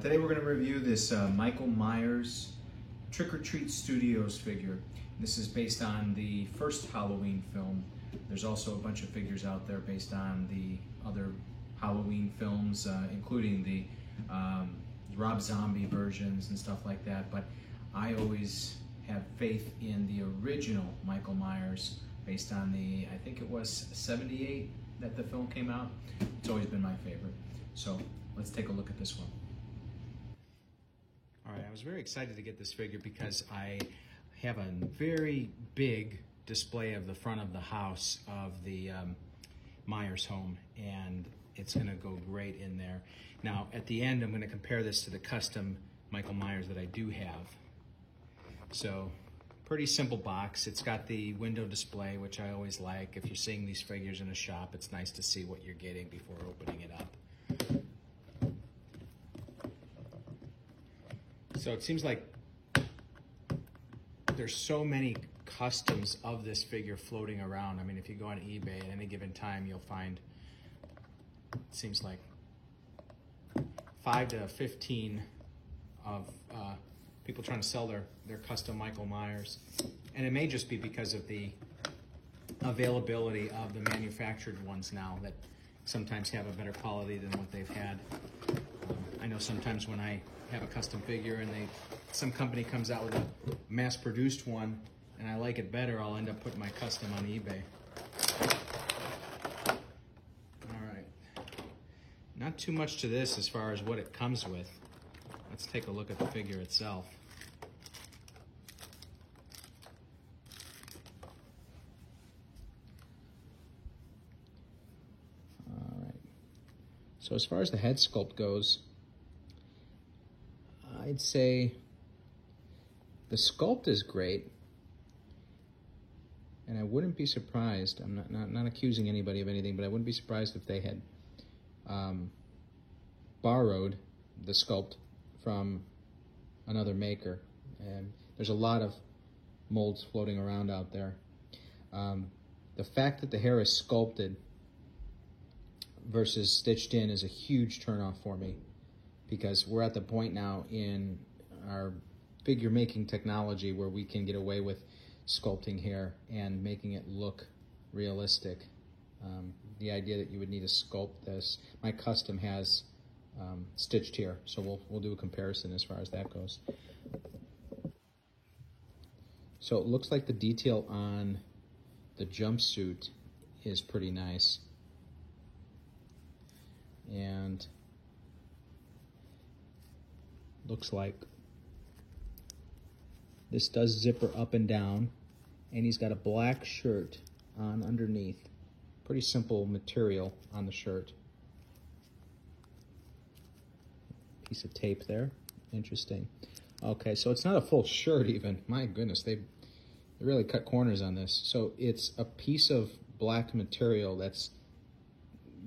Today we're going to review this Michael Myers Trick or Treat Studios figure. This is based on the first Halloween film. There's also a bunch of figures out there based on the other Halloween films, including the Rob Zombie versions and stuff like that. But I always have faith in the original Michael Myers based on the, I think it was 78 that the film came out. It's always been my favorite. So let's take a look at this one. All right, I was very excited to get this figure because I have a very big display of the front of the house of the Myers home, and it's gonna go great in there. Now, at the end, I'm gonna compare this to the custom Michael Myers that I do have. So, pretty simple box. It's got the window display, which I always like. If you're seeing these figures in a shop, it's nice to see what you're getting before opening it up. So it seems like there's so many customs of this figure floating around. I mean, if you go on eBay at any given time, you'll find, it seems like 5 to 15 of people trying to sell their custom Michael Myers. And it may just be because of the availability of the manufactured ones now that sometimes have a better quality than what they've had. I know sometimes when I have a custom figure and some company comes out with a mass-produced one and I like it better, I'll end up putting my custom on eBay. All right, not too much to this as far as what it comes with. Let's take a look at the figure itself. All right, so as far as the head sculpt goes, I'd say the sculpt is great, and I wouldn't be surprised, I'm not accusing anybody of anything, but I wouldn't be surprised if they had borrowed the sculpt from another maker. And there's a lot of molds floating around out there. The fact that the hair is sculpted versus stitched in is a huge turnoff for me, because we're at the point now in our figure making technology where we can get away with sculpting hair and making it look realistic. The idea that you would need to sculpt this, my custom has stitched here, so we'll do a comparison as far as that goes. So it looks like the detail on the jumpsuit is pretty nice, and looks like this does zipper up and down, and he's got a black shirt on underneath. Pretty simple material on the shirt. Piece of tape there. Interesting. Okay, so it's not a full shirt even. My goodness, they really cut corners on this. So it's a piece of black material that's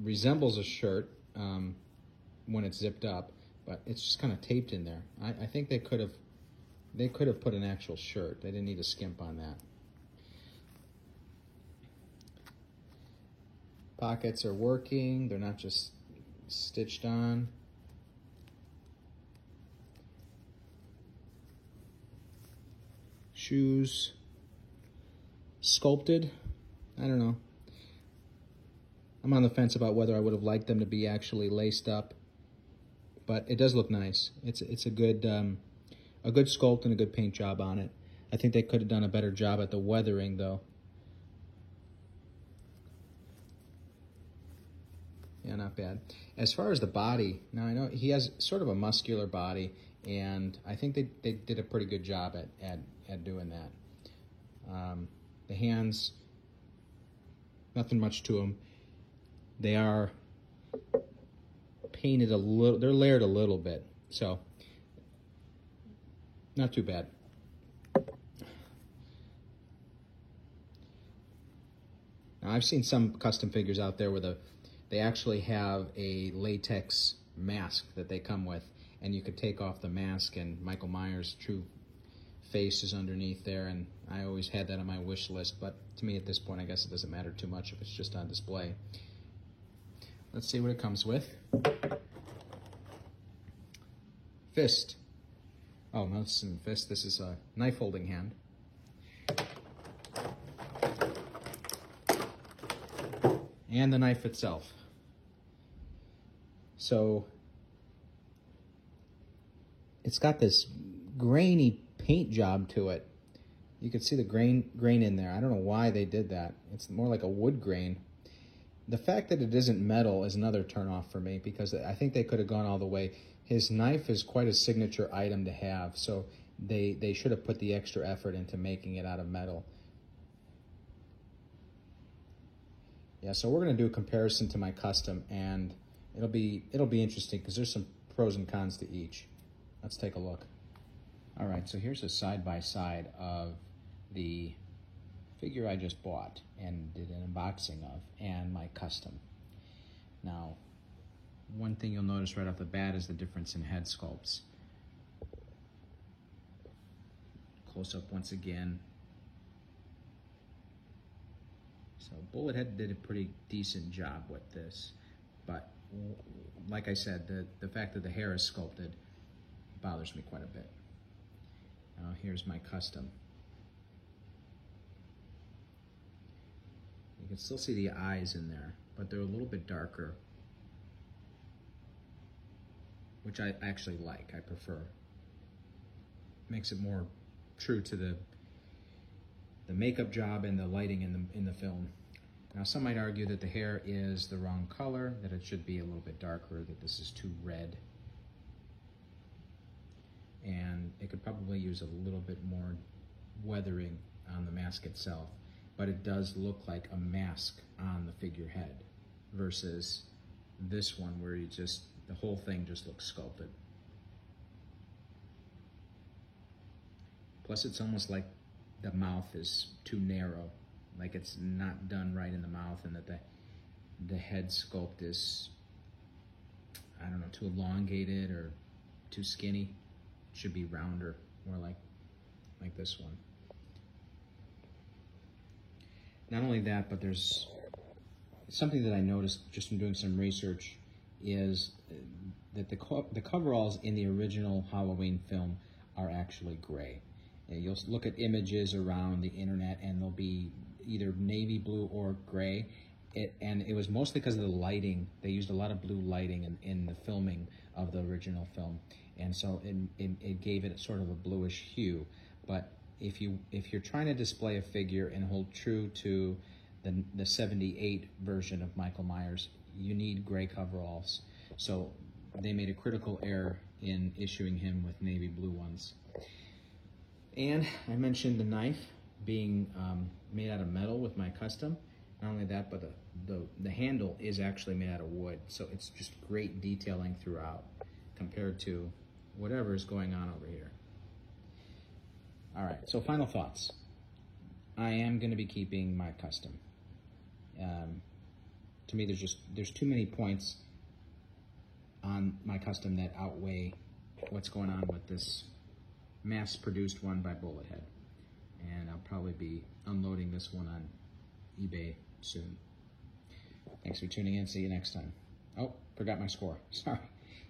resembles a shirt when it's zipped up, but it's just kind of taped in there. I think they could have put an actual shirt. They didn't need to skimp on that. Pockets are working. They're not just stitched on. Shoes sculpted. I don't know. I'm on the fence about whether I would have liked them to be actually laced up, but it does look nice. It's a good sculpt and a good paint job on it. I think they could have done a better job at the weathering though. Yeah, not bad. As far as the body, now I know he has sort of a muscular body, and I think they did a pretty good job at doing that. The hands, nothing much to them. They are painted a little, they're layered a little bit, so not too bad. Now, I've seen some custom figures out there where they actually have a latex mask that they come with, and you could take off the mask and Michael Myers' true face is underneath there, and I always had that on my wish list, but to me at this point I guess it doesn't matter too much if it's just on display. Let's see what it comes with. fist. Oh, no, this isn't a fist. This is a knife holding hand. And the knife itself. So it's got this grainy paint job to it. You can see the grain in there. I don't know why they did that. It's more like a wood grain. The fact that it isn't metal is another turnoff for me, because I think they could have gone all the way. His knife is quite a signature item to have, so they should have put the extra effort into making it out of metal. Yeah, so we're going to do a comparison to my custom, and it'll be interesting because there's some pros and cons to each. Let's take a look. All right, so here's a side-by-side of the figure I just bought and did an unboxing of, and my custom. Now, one thing you'll notice right off the bat is the difference in head sculpts. Close up once again. So Bullethead did a pretty decent job with this, but like I said, the fact that the hair is sculpted bothers me quite a bit. Now here's my custom. You can still see the eyes in there, but they're a little bit darker, which I actually like, I prefer. Makes it more true to the makeup job and the lighting in the film. Now some might argue that the hair is the wrong color, that it should be a little bit darker, that this is too red. And it could probably use a little bit more weathering on the mask itself, but it does look like a mask on the figurehead versus this one where the whole thing just looks sculpted. Plus it's almost like the mouth is too narrow, like it's not done right in the mouth, and that the head sculpt is, I don't know, too elongated or too skinny. It should be rounder, more like this one. Not only that, but there's something that I noticed just from doing some research is that the coveralls in the original Halloween film are actually gray. And you'll look at images around the internet and they'll be either navy blue or gray. And it was mostly because of the lighting. They used a lot of blue lighting in the filming of the original film. And so it gave it sort of a bluish hue. But if you're trying to display a figure and hold true to the 78 version of Michael Myers, you need gray coveralls. So they made a critical error in issuing him with navy blue ones. And I mentioned the knife being made out of metal with my custom. Not only that, but the handle is actually made out of wood. So it's just great detailing throughout compared to whatever is going on over here. All right, so final thoughts. I am going to be keeping my custom. To me, there's too many points on my custom that outweigh what's going on with this mass-produced one by Bullethead. And I'll probably be unloading this one on eBay soon. Thanks for tuning in. See you next time. Oh, forgot my score. Sorry.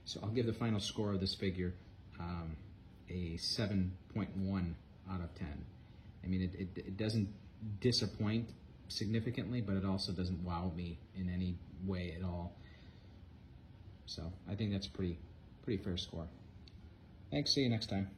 So I'll give the final score of this figure a 7.1 out of 10. I mean, it doesn't disappoint significantly, but it also doesn't wow me in any way at all. So I think that's a pretty fair score. Thanks. See you next time.